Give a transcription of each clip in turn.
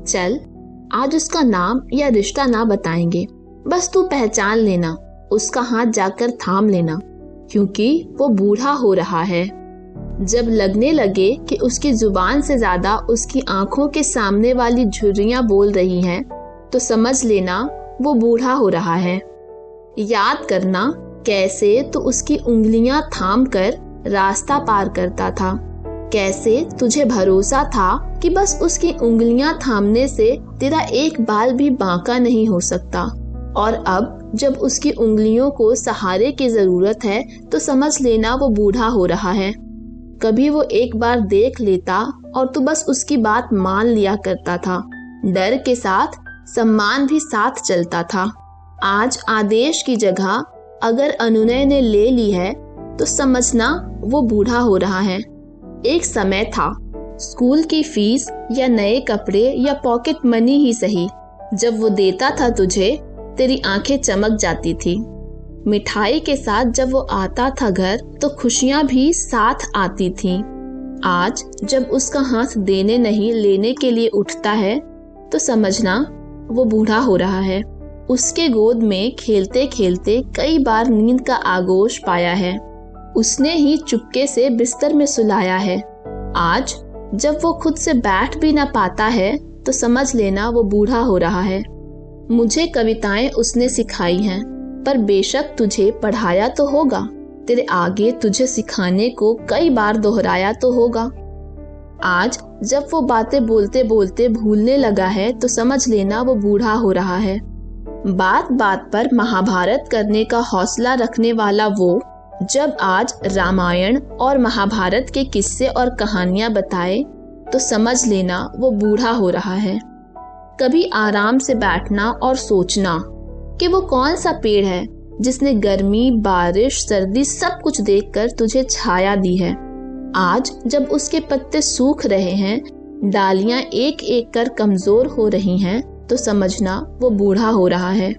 चल, आज उसका नाम या रिश्ता ना बताएंगे, बस तू पहचान लेना, उसका हाथ जाकर थाम लेना, क्योंकि वो बूढ़ा हो रहा है। जब लगने लगे कि उसकी जुबान से ज्यादा उसकी आंखों के सामने वाली झुर्रियां बोल रही हैं, तो समझ लेना वो बूढ़ा हो रहा है। याद करना कैसे तो उसकी उंगलियां थाम कर रास्ता पार करता था, कैसे तुझे भरोसा था कि बस उसकी उंगलियां थामने से तेरा एक बाल भी बांका नहीं हो सकता। और अब जब उसकी उंगलियों को सहारे की जरूरत है तो समझ लेना वो बूढ़ा हो रहा है। कभी वो एक बार देख लेता और तू बस उसकी बात मान लिया करता था। डर के साथ सम्मान भी साथ चलता था। आज आदेश की जगह अगर अनुनय ने ले ली है तो समझना वो बूढ़ा हो रहा है। एक समय था, स्कूल की फीस या नए कपड़े या पॉकेट मनी ही सही, जब वो देता था तुझे तेरी आंखें चमक जाती थी। मिठाई के साथ जब वो आता था घर तो खुशियां भी साथ आती थीं। आज जब उसका हाथ देने नहीं लेने के लिए उठता है तो समझना वो बूढ़ा हो रहा है। उसके गोद में खेलते खेलते कई बार नींद का आगोश पाया है। उसने ही चुपके से बिस्तर में सुलाया है। आज जब वो खुद से बैठ भी ना पाता है तो समझ लेना वो बूढ़ा हो रहा है। मुझे कविताएं उसने सिखाई हैं, पर बेशक तुझे पढ़ाया तो होगा, तेरे आगे तुझे सिखाने को कई बार दोहराया तो होगा। आज जब वो बातें बोलते बोलते भूलने लगा है तो समझ लेना वो बूढ़ा हो रहा है। बात बात पर महाभारत करने का हौसला रखने वाला वो जब आज रामायण और महाभारत के किस्से और कहानियां बताए तो समझ लेना वो बूढ़ा हो रहा है। कभी आराम से बैठना और सोचना कि वो कौन सा पेड़ है जिसने गर्मी, बारिश, सर्दी सब कुछ देखकर तुझे छाया दी है। आज जब उसके पत्ते सूख रहे हैं, डालियां एक एक कर कमजोर हो रही हैं, तो समझना वो बूढ़ा हो रहा है।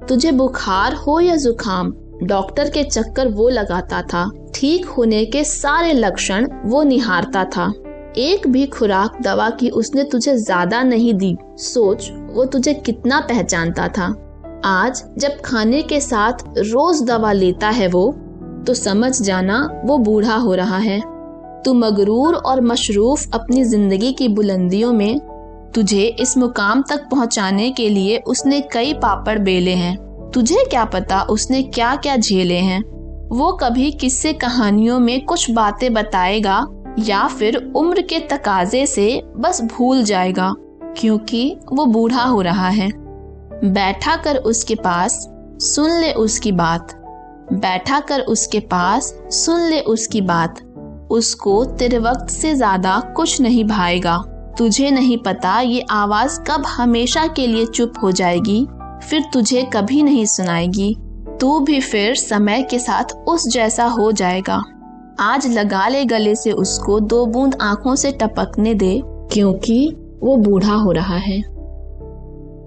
तुझे बुखार हो या जुकाम, डॉक्टर के चक्कर वो लगाता था, ठीक होने के सारे लक्षण वो निहारता था। एक भी खुराक दवा की उसने तुझे ज्यादा नहीं दी, सोच वो तुझे कितना पहचानता था। आज जब खाने के साथ रोज दवा लेता है वो, तो समझ जाना वो बूढ़ा हो रहा है। तू मगरूर और मशरूफ अपनी जिंदगी की बुलंदियों में, तुझे इस मुकाम तक पहुंचाने के लिए उसने कई पापड़ बेले हैं। तुझे क्या पता उसने क्या क्या झेले हैं। वो कभी किस्से कहानियों में कुछ बातें बताएगा या फिर उम्र के तकाजे से बस भूल जाएगा, क्योंकि वो बूढ़ा हो रहा है। बैठा कर उसके पास, सुन ले उसकी बात, बैठा कर उसके पास, सुन ले उसकी बात। उसको तेरे वक्त से ज्यादा कुछ नहीं भाएगा। तुझे नहीं पता ये आवाज कब हमेशा के लिए चुप हो जाएगी, फिर तुझे कभी नहीं सुनाएगी। तू भी फिर समय के साथ उस जैसा हो जाएगा। आज लगा ले गले से उसको, 2 बूंद आंखों से टपकने दे, क्योंकि वो बूढ़ा हो रहा है।